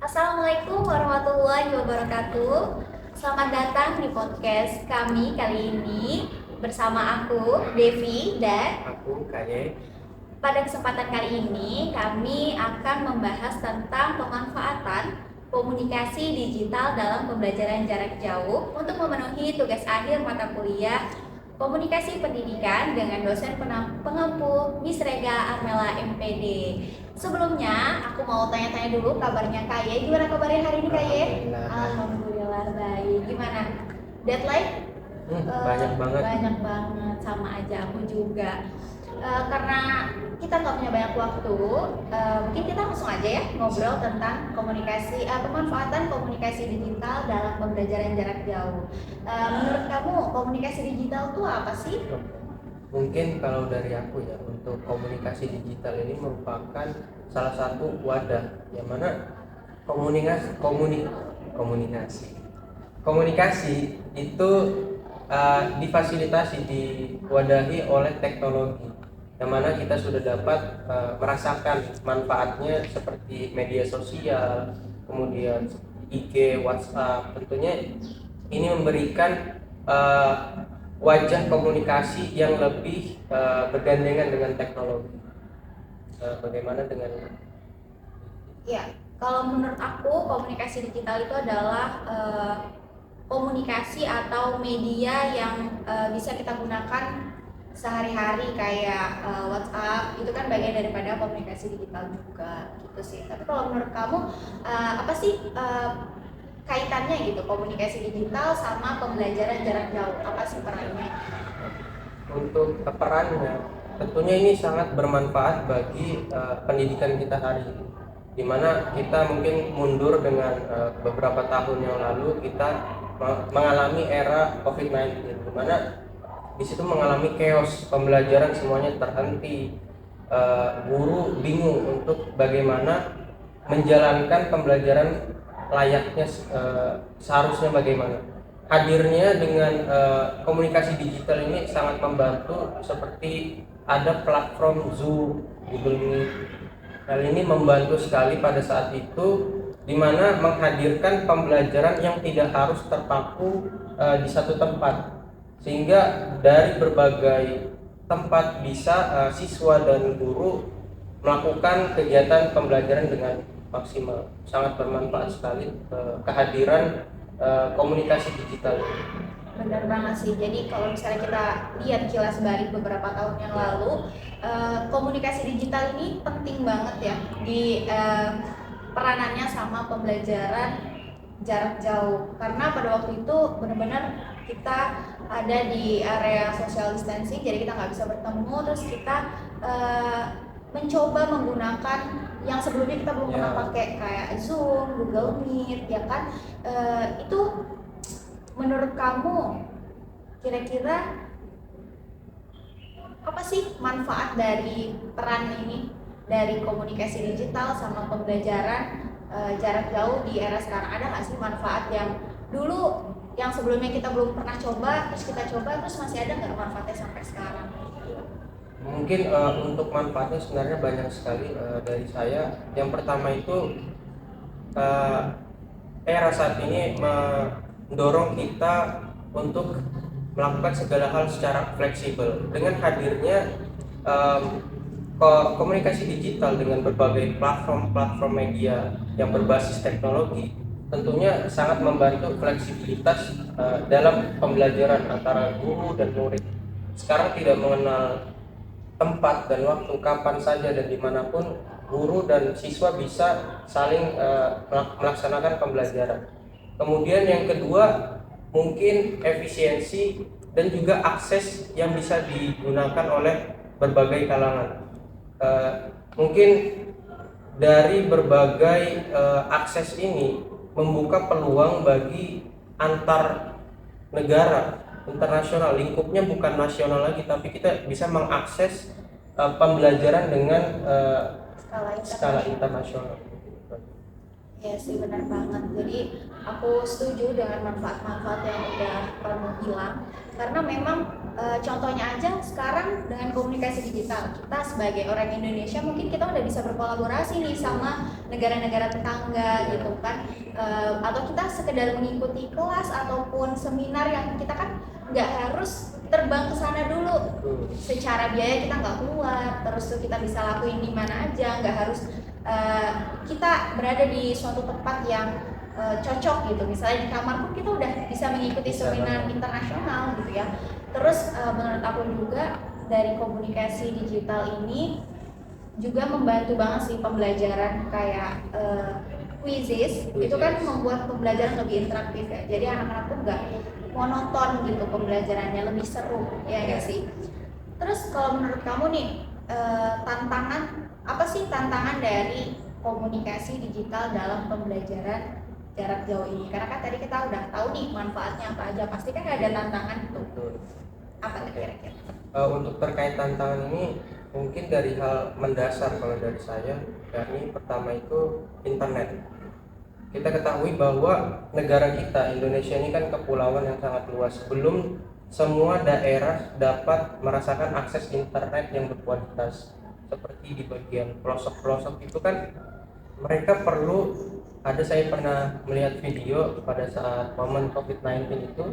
Assalamualaikum warahmatullahi wabarakatuh. Selamat datang di podcast kami kali ini bersama aku Devi dan Aku kayak pada kesempatan kali ini kami akan membahas tentang pemanfaatan komunikasi digital dalam pembelajaran jarak jauh untuk memenuhi tugas akhir mata kuliah Komunikasi Pendidikan dengan dosen pengampu Miss Rega Armela MPD. Sebelumnya, aku mau tanya-tanya dulu kabarnya Kak Ye. Gimana kabarnya hari ini Kak Ye? Alhamdulillah. Alhamdulillah baik. Gimana? Deadline? Banyak banget. Banyak banget, sama aja aku juga. Karena kita nggak punya banyak waktu, mungkin kita langsung aja ya ngobrol tentang pemanfaatan komunikasi digital dalam pembelajaran jarak jauh. Menurut kamu komunikasi digital itu apa sih? Mungkin kalau dari aku ya, untuk komunikasi digital ini merupakan salah satu wadah yang mana komunikasi itu difasilitasi, diwadahi oleh teknologi, yang mana kita sudah dapat merasakan manfaatnya seperti media sosial, kemudian IG, WhatsApp. Tentunya ini memberikan wajah komunikasi yang lebih bergandengan dengan teknologi. Bagaimana dengan? Ya, kalau menurut aku komunikasi digital itu adalah komunikasi atau media yang bisa kita gunakan sehari-hari kayak WhatsApp itu kan bagian daripada komunikasi digital juga gitu sih. Tapi kalau menurut kamu apa sih kaitannya gitu komunikasi digital sama pembelajaran jarak jauh? Apa sih perannya? Untuk perannya, tentunya ini sangat bermanfaat bagi pendidikan kita hari ini, di mana kita mungkin mundur dengan beberapa tahun yang lalu kita mengalami era COVID-19, di mana di situ mengalami chaos, pembelajaran semuanya terhenti, guru bingung untuk bagaimana menjalankan pembelajaran layaknya, seharusnya bagaimana. Hadirnya dengan komunikasi digital ini sangat membantu, seperti ada platform Zoom, Google Meet. Hal ini membantu sekali pada saat itu, di mana menghadirkan pembelajaran yang tidak harus terpaku di satu tempat, sehingga dari berbagai tempat bisa siswa dan guru melakukan kegiatan pembelajaran dengan maksimal. Sangat bermanfaat sekali kehadiran komunikasi digital ini. Benar banget sih. Jadi kalau misalnya kita lihat kilas balik beberapa tahun yang lalu, komunikasi digital ini penting banget ya di peranannya sama pembelajaran jarak jauh. Karena pada waktu itu benar-benar kita ada di area social distancing, jadi kita nggak bisa bertemu. Terus kita mencoba menggunakan yang sebelumnya kita belum pernah pakai kayak Zoom, Google Meet, ya kan? Itu menurut kamu kira-kira apa sih manfaat dari peran ini dari komunikasi digital sama pembelajaran jarak jauh di era sekarang? Ada nggak sih manfaat yang dulu yang sebelumnya kita belum pernah coba terus kita coba terus masih ada nggak manfaatnya sampai sekarang? Mungkin untuk manfaatnya sebenarnya banyak sekali. Dari saya, yang pertama itu era saat ini mendorong kita untuk melakukan segala hal secara fleksibel. Dengan hadirnya komunikasi digital dengan berbagai platform media yang berbasis teknologi, tentunya sangat membantu fleksibilitas dalam pembelajaran antara guru dan murid. Sekarang tidak mengenal tempat dan waktu, kapan saja dan dimanapun guru dan siswa bisa saling melaksanakan pembelajaran. Kemudian yang kedua, mungkin efisiensi dan juga akses yang bisa digunakan oleh berbagai kalangan. Mungkin dari berbagai akses ini membuka peluang bagi antar negara, internasional. Lingkupnya bukan nasional lagi, tapi kita bisa mengakses pembelajaran dengan skala internasional. Ya sih, benar banget. Jadi aku setuju dengan manfaat-manfaat yang udah kamu bilang, karena memang Contohnya aja sekarang dengan komunikasi digital, kita sebagai orang Indonesia mungkin kita udah bisa berkolaborasi nih sama negara-negara tetangga gitu kan. Atau kita sekedar mengikuti kelas ataupun seminar yang kita kan nggak harus terbang ke sana dulu, secara biaya kita nggak keluar, terus tuh kita bisa lakuin di mana aja, nggak harus kita berada di suatu tempat yang cocok gitu. Misalnya di kamar pun kita udah bisa mengikuti seminar internasional gitu ya. Terus menurut aku juga dari komunikasi digital ini juga membantu banget sih pembelajaran kayak quizzes. Itu kan membuat pembelajaran lebih interaktif ya. Jadi anak-anak tuh nggak monoton gitu pembelajarannya, lebih seru ya nggak sih. Terus kalau menurut kamu nih tantangan apa sih tantangan dari komunikasi digital dalam pembelajaran jarak jauh ini? Karena kan tadi kita udah tahu nih manfaatnya apa aja, pasti kan ada tantangan tuh. Apa kira-kira? Untuk terkait tantangan ini mungkin dari hal mendasar kalau dari saya, yakni pertama itu internet. Kita ketahui bahwa negara kita Indonesia ini kan kepulauan yang sangat luas, belum semua daerah dapat merasakan akses internet yang berkualitas. Seperti di bagian pelosok-pelosok itu kan mereka perlu, saya pernah melihat video pada saat momen COVID-19 itu,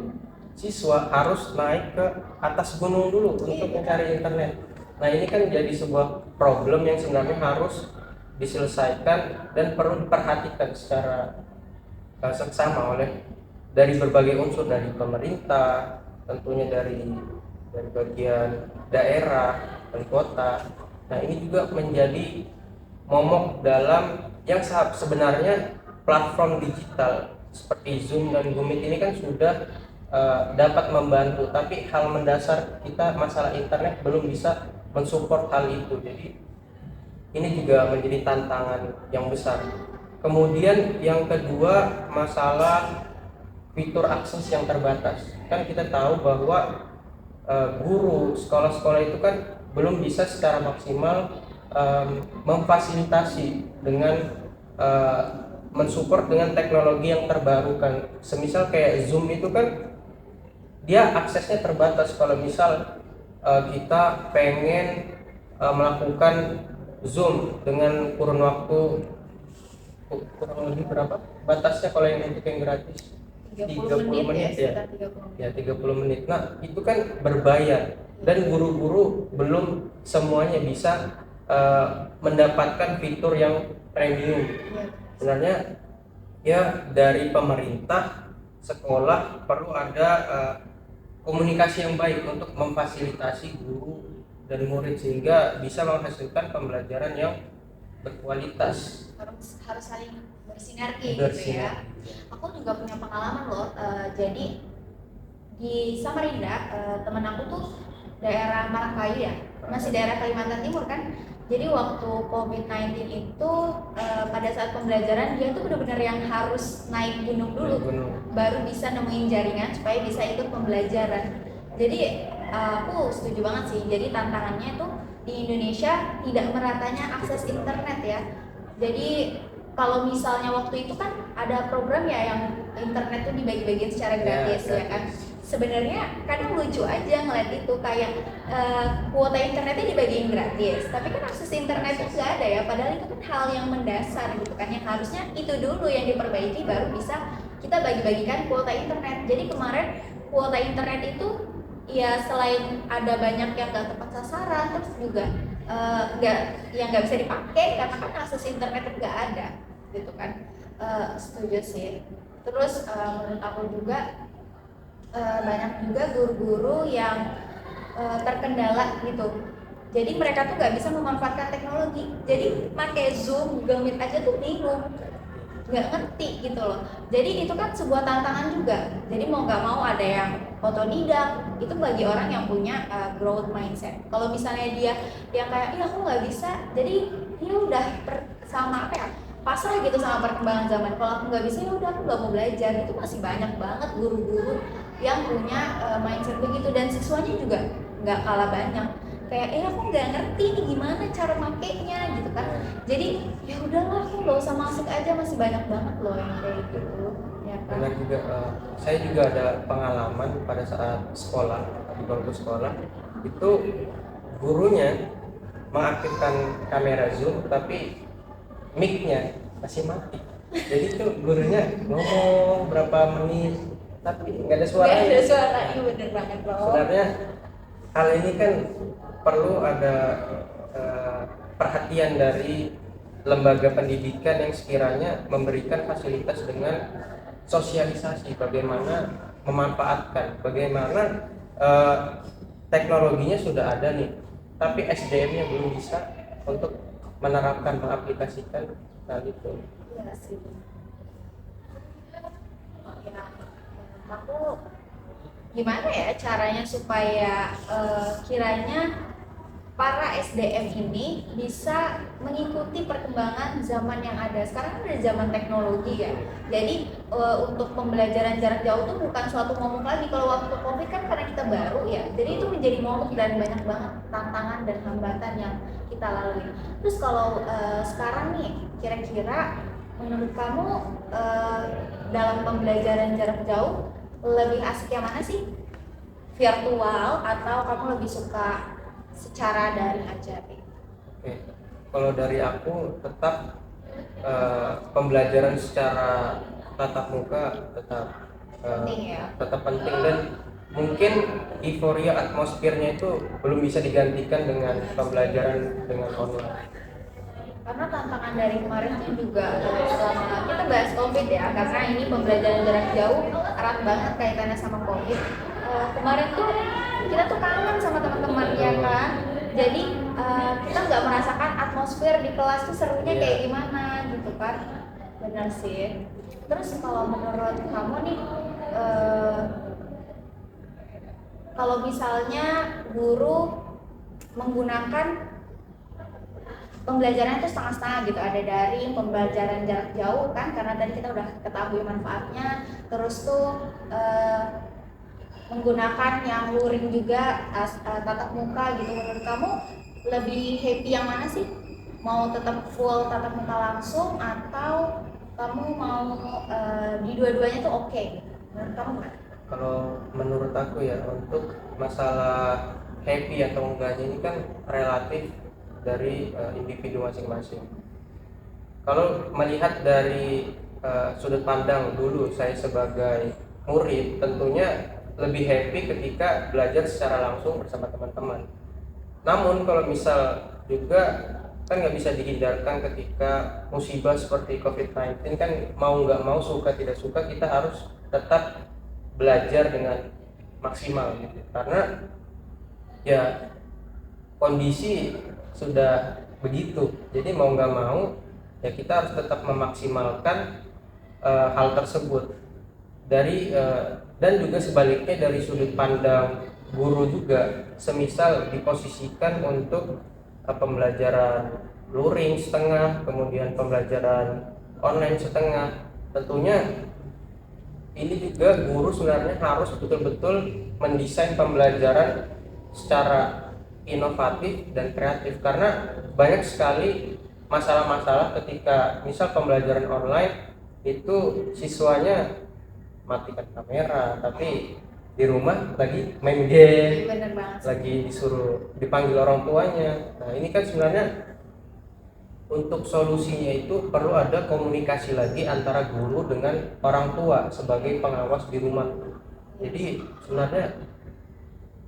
siswa harus naik ke atas gunung dulu untuk mencari internet. Nah ini kan jadi sebuah problem yang sebenarnya harus diselesaikan dan perlu diperhatikan secara seksama oleh dari berbagai unsur, dari pemerintah, tentunya dari bagian daerah dan kota. Nah ini juga menjadi momok dalam yang sebenarnya platform digital seperti Zoom dan Google ini kan sudah dapat membantu, tapi hal mendasar kita masalah internet belum bisa mensupport hal itu. Jadi ini juga menjadi tantangan yang besar. Kemudian yang kedua, masalah fitur akses yang terbatas. Kan kita tahu bahwa guru sekolah-sekolah itu kan belum bisa secara maksimal memfasilitasi dengan mensupport dengan teknologi yang terbarukan. Semisal kayak Zoom itu kan dia aksesnya terbatas. Kalau misal kita pengen melakukan Zoom dengan kurun waktu kurang lebih berapa batasnya kalau yang untuk yang gratis? 30 menit ya. 30 menit. Nah itu kan berbayar dan guru-guru belum semuanya bisa mendapatkan fitur yang premium. Sebenarnya ya dari pemerintah, sekolah perlu ada komunikasi yang baik untuk memfasilitasi guru dan murid sehingga bisa menghasilkan pembelajaran yang berkualitas. Harus saling bersinergi gitu ya. Aku juga punya pengalaman loh. Jadi di Samarinda temen aku tuh daerah Marangkayu ya, masih daerah Kalimantan Timur kan. Jadi waktu COVID-19 itu pada saat pembelajaran dia tuh benar-benar yang harus naik gunung dulu baru bisa nemuin jaringan supaya bisa ikut pembelajaran. Jadi aku setuju banget sih. Jadi tantangannya tuh di Indonesia tidak meratanya akses internet ya. Jadi kalau misalnya waktu itu kan ada program ya yang internet tuh dibagi-bagiin secara gratis ya kan. Sebenarnya kadang lucu aja ngeliat itu kayak kuota internetnya dibagiin gratis, tapi kan akses internet itu nggak ada ya. Padahal itu kan hal yang mendasar gitu kan, yang harusnya itu dulu yang diperbaiki baru bisa kita bagi-bagikan kuota internet. Jadi kemarin kuota internet itu ya selain ada banyak yang nggak tepat sasaran, terus juga nggak bisa dipakai karena kan akses internet nggak ada gitu kan. Setuju sih. Terus menurut aku juga banyak juga guru-guru yang terkendala gitu. Jadi mereka tuh nggak bisa memanfaatkan teknologi. Jadi pakai Zoom, Google Meet aja tuh bingung, nggak ngerti gitu loh. Jadi itu kan sebuah tantangan juga. Jadi mau nggak mau ada yang otodidak. Itu bagi orang yang punya growth mindset. Kalau misalnya dia yang kayak, aku nggak bisa, jadi dia udah sama apa ya? Pasrah gitu sama perkembangan zaman. Kalau aku nggak bisa, ya udah aku nggak mau belajar. Itu masih banyak banget guru-guru yang punya mindset begitu, dan siswanya juga nggak kalah banyak. Kayak aku nggak ngerti nih gimana cara makainya gitu kan. Jadi ya udahlah, aku nggak usah masuk aja, masih banyak banget loh yang kayak gitu. Ya kan? Benar juga. Saya juga ada pengalaman pada saat sekolah di bangku sekolah itu gurunya mengaktifkan kamera Zoom tapi mic-nya masih mati. Jadi tuh gurunya ngomong berapa menit tapi nggak ada suara. Nggak ada suara, iya bener banget loh. Sebenarnya hal ini kan perlu ada perhatian dari lembaga pendidikan yang sekiranya memberikan fasilitas dengan sosialisasi bagaimana memanfaatkan, bagaimana teknologinya sudah ada nih, tapi SDM-nya belum bisa untuk menerapkan, mengaplikasikan hal itu. Iya sih. Ya, aku gimana ya caranya supaya kiranya para SDM ini bisa mengikuti perkembangan zaman yang ada. Sekarang kan ada zaman teknologi ya. Jadi untuk pembelajaran jarak jauh itu bukan suatu momok lagi. Kalau waktu Covid kan karena kita baru ya. Jadi itu menjadi momok dan banyak banget tantangan dan hambatan yang kita lalui. Terus kalau sekarang nih, kira-kira menurut kamu dalam pembelajaran jarak jauh lebih asik yang mana sih? Virtual atau kamu lebih suka secara daring aja? Oke. Kalau dari aku tetap pembelajaran secara tatap muka Penting ya. tetap penting, dan mungkin euforia atmosfernya itu belum bisa digantikan dengan pembelajaran dengan online. Karena tantangan dari kemarin tuh juga selama kita bahas COVID ya, karena ini pembelajaran jarak jauh erat banget kaitannya sama COVID. Kemarin tuh kita tuh kangen sama teman-teman ya kan. Jadi kita nggak merasakan atmosfer di kelas tuh serunya kayak gimana gitu kan. Benar sih. Terus kalau menurut kamu nih, kalau misalnya guru menggunakan pembelajaran itu setengah-setengah gitu, ada daring, pembelajaran jarak jauh kan, karena tadi kita udah ketahui manfaatnya. Terus tuh menggunakan yang luring juga, tatap muka gitu. Menurut kamu lebih happy yang mana sih? Mau tetap full tatap muka langsung atau kamu mau di dua-duanya tuh oke? Menurut kamu gimana? Kalau menurut aku ya, untuk masalah happy atau enggaknya ini kan relatif dari individu masing-masing. Kalau melihat dari sudut pandang dulu saya sebagai murid, tentunya lebih happy ketika belajar secara langsung bersama teman-teman. Namun kalau misal juga kan nggak bisa dihindarkan ketika musibah seperti COVID-19 kan, mau nggak mau, suka tidak suka, kita harus tetap belajar dengan maksimal gitu. Karena ya kondisi sudah begitu, jadi mau nggak mau ya kita harus tetap memaksimalkan hal tersebut. Dari dan juga sebaliknya dari sudut pandang guru juga, semisal diposisikan untuk pembelajaran luring setengah, kemudian pembelajaran online setengah, tentunya ini juga guru sebenarnya harus betul-betul mendesain pembelajaran secara inovatif dan kreatif, karena banyak sekali masalah-masalah ketika misal pembelajaran online itu siswanya matikan kamera tapi di rumah lagi main game, Bener banget. lagi disuruh dipanggil orang tuanya. Nah ini kan sebenarnya untuk solusinya itu perlu ada komunikasi lagi antara guru dengan orang tua sebagai pengawas di rumah. Jadi sebenarnya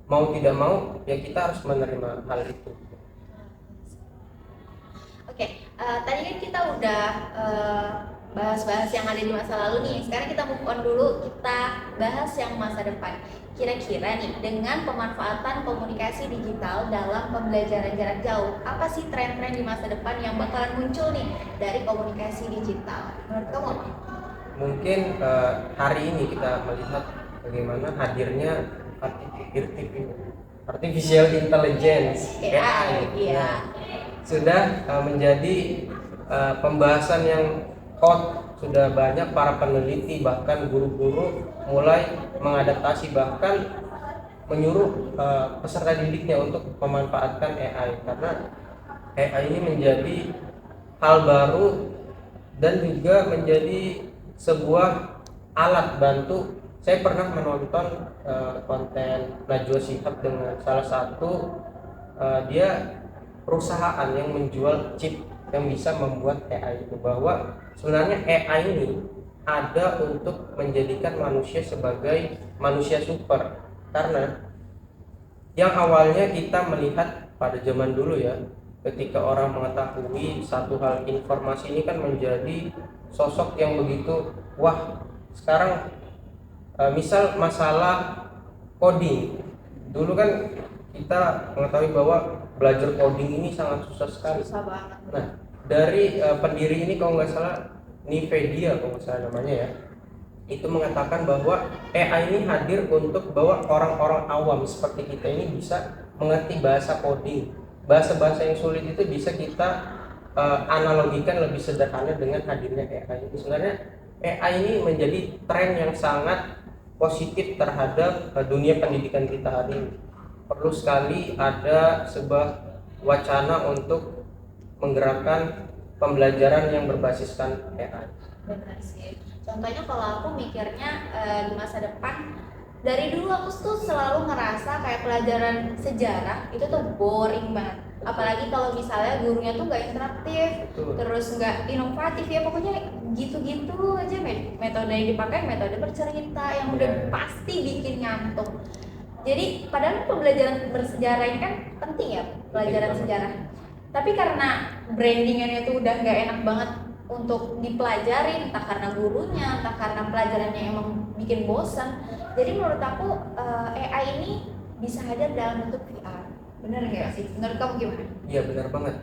mau tidak mau ya kita harus menerima hal itu. Oke, tadi kan kita udah bahas-bahas yang ada di masa lalu nih. Sekarang kita move on dulu, kita bahas yang masa depan. Kira-kira nih, dengan pemanfaatan komunikasi digital dalam pembelajaran jarak jauh, apa sih tren-tren di masa depan yang bakalan muncul nih dari komunikasi digital? Menurut kamu apa? Mungkin hari ini kita melihat bagaimana hadirnya artificial intelligence AI, iya. Nah, sudah menjadi pembahasan yang hot. Sudah banyak para peneliti bahkan guru-guru mulai mengadaptasi, bahkan menyuruh peserta didiknya untuk memanfaatkan AI, karena AI ini menjadi hal baru dan juga menjadi sebuah alat bantu saya pernah menonton konten Najwa Shihab dengan salah satu dia perusahaan yang menjual chip yang bisa membuat AI itu, bahwa sebenarnya AI ini ada untuk menjadikan manusia sebagai manusia super. Karena yang awalnya kita melihat pada zaman dulu ya, ketika orang mengetahui satu hal informasi ini kan menjadi sosok yang begitu wah. Sekarang misal masalah coding, dulu kan kita mengetahui bahwa belajar coding ini sangat susah sekali. Susah banget. Nah, dari pendiri ini kalau nggak salah Nvidia kalau nggak salah namanya ya, itu mengatakan bahwa AI ini hadir untuk bahwa orang-orang awam seperti kita ini bisa mengerti bahasa coding. Bahasa-bahasa yang sulit itu bisa kita analogikan lebih sederhana dengan hadirnya AI. Sebenarnya AI ini menjadi tren yang sangat positif terhadap dunia pendidikan kita hari ini. Perlu sekali ada sebuah wacana untuk menggerakkan pembelajaran yang berbasiskan AI. Benar sih. Contohnya kalau aku mikirnya di masa depan, dari dulu aku tuh selalu ngerasa kayak pelajaran sejarah itu tuh boring banget. Apalagi kalau misalnya gurunya tuh nggak interaktif, Betul. terus nggak inovatif ya, pokoknya gitu-gitu aja. Metode yang dipakai metode bercerita yang udah pasti bikin ngantuk. Jadi padahal pembelajaran bersejarah ini kan penting ya, pelajaran sejarah. Tapi karena brandingannya tuh udah nggak enak banget untuk dipelajari, entah karena gurunya, entah karena pelajarannya emang bikin bosan. Jadi menurut aku AI ini bisa hadir dalam bentuk VR. Bener nggak sih? Menurut kamu gimana? Iya benar banget.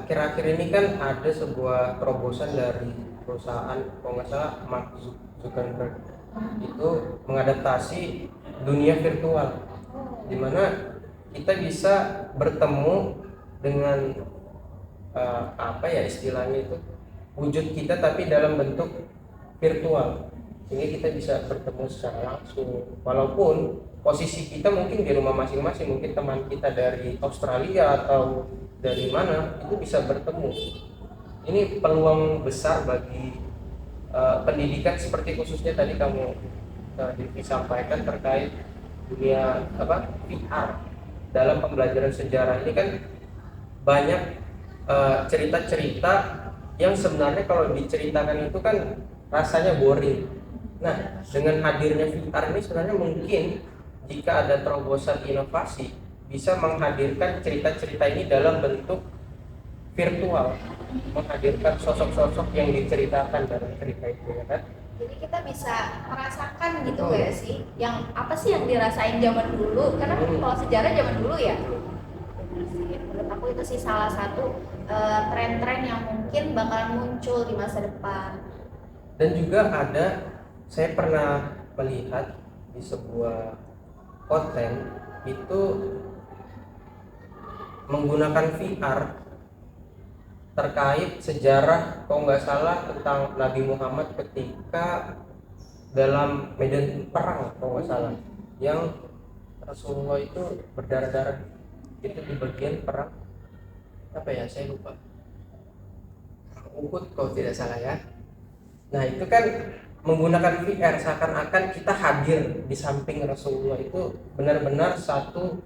Akhir-akhir ini kan ada sebuah terobosan dari perusahaan kalau nggak salah Mark Zuckerberg itu mengadaptasi dunia virtual, di mana kita bisa bertemu dengan apa ya istilahnya itu, wujud kita tapi dalam bentuk virtual, sehingga kita bisa bertemu secara langsung walaupun posisi kita mungkin di rumah masing-masing. Mungkin teman kita dari Australia atau dari mana itu bisa bertemu. Ini peluang besar bagi pendidikan, seperti khususnya tadi kamu disampaikan terkait dunia VR dalam pembelajaran sejarah. Ini kan banyak cerita-cerita yang sebenarnya kalau diceritakan itu kan rasanya boring. Nah, dengan hadirnya VR ini sebenarnya mungkin jika ada terobosan inovasi bisa menghadirkan cerita-cerita ini dalam bentuk virtual, menghadirkan sosok-sosok yang diceritakan dalam cerita itu, ya kan? Jadi kita bisa merasakan gitu ya sih, yang apa sih yang dirasain zaman dulu, karena kalau sejarah zaman dulu ya. Benar sih, menurut aku itu sih salah satu tren-tren yang mungkin bakalan muncul di masa depan. Dan juga ada, saya pernah melihat di sebuah konten itu menggunakan VR terkait sejarah kalau nggak salah tentang Nabi Muhammad ketika dalam medan perang kalau nggak salah, yang Rasulullah itu berdarah-darah itu di bagian perang apa ya, saya lupa, Uhud kalau tidak salah ya. Nah itu kan menggunakan VR, seakan-akan kita hadir di samping Rasulullah. Itu benar-benar satu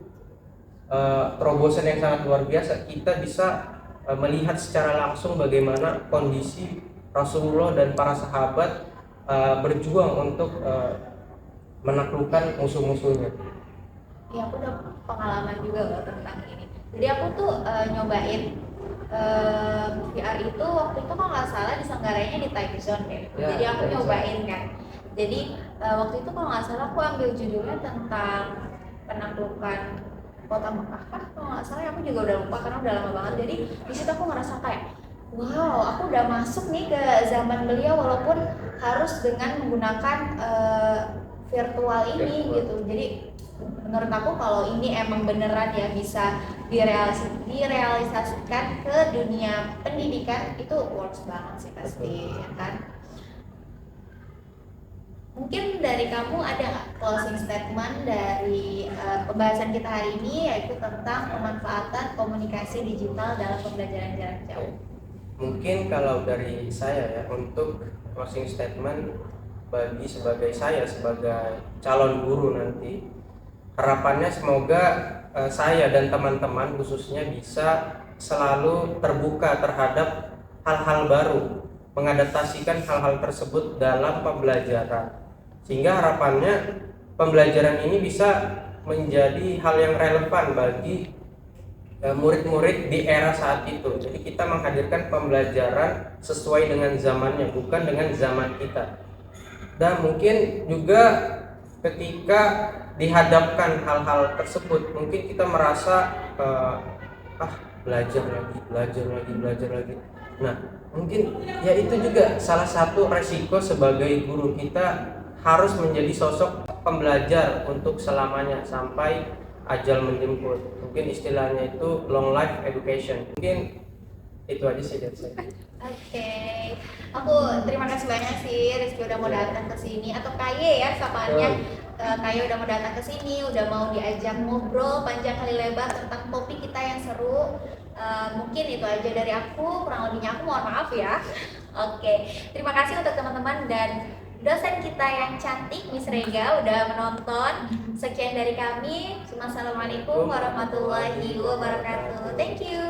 terobosan yang sangat luar biasa. Kita bisa melihat secara langsung bagaimana kondisi Rasulullah dan para sahabat berjuang untuk menaklukkan musuh-musuhnya. Ya aku udah pengalaman juga loh tentang ini. Jadi aku tuh nyobain VR itu waktu itu kalau nggak salah diselenggarainnya di time zone deh. Ya, Jadi aku time nyobain kan. Jadi waktu itu kalau nggak salah aku ambil judulnya tentang penaklukan kota Mekah kan, kalau nggak salah aku juga udah lupa karena udah lama banget. Jadi di situ aku ngerasa kayak wow, aku udah masuk nih ke zaman beliau walaupun harus dengan menggunakan virtual ini gitu. Jadi menurut aku kalau ini emang beneran ya bisa direalisasikan ke dunia pendidikan, itu works banget sih pasti, ya kan? Mungkin dari kamu ada nggak closing statement dari pembahasan kita hari ini, yaitu tentang pemanfaatan komunikasi digital dalam pembelajaran jarak jauh? Mungkin kalau dari saya ya, untuk closing statement, bagi saya sebagai calon guru nanti, harapannya semoga saya dan teman-teman khususnya bisa selalu terbuka terhadap hal-hal baru, mengadaptasikan hal-hal tersebut dalam pembelajaran, sehingga harapannya pembelajaran ini bisa menjadi hal yang relevan bagi murid-murid di era saat itu. Jadi kita menghadirkan pembelajaran sesuai dengan zamannya, bukan dengan zaman kita. Dan mungkin juga ketika dihadapkan hal-hal tersebut, mungkin kita merasa belajar lagi. Nah, mungkin ya itu juga salah satu resiko sebagai guru, kita harus menjadi sosok pembelajar untuk selamanya sampai ajal menjemput. Mungkin istilahnya itu long life education. Mungkin itu aja sih dari saya. Oke, aku terima kasih banyak sih Rizky udah mau datang ke sini, atau Kaye ya sapaannya. Kaye udah mau datang ke sini, udah mau diajak ngobrol panjang kali lebar tentang topik kita yang seru. Mungkin itu aja dari aku, kurang lebihnya aku mohon maaf ya. Oke, terima kasih untuk teman-teman dan dosen kita yang cantik Miss Rega udah menonton. Sekian dari kami. Wassalamualaikum warahmatullahi wabarakatuh. Thank you.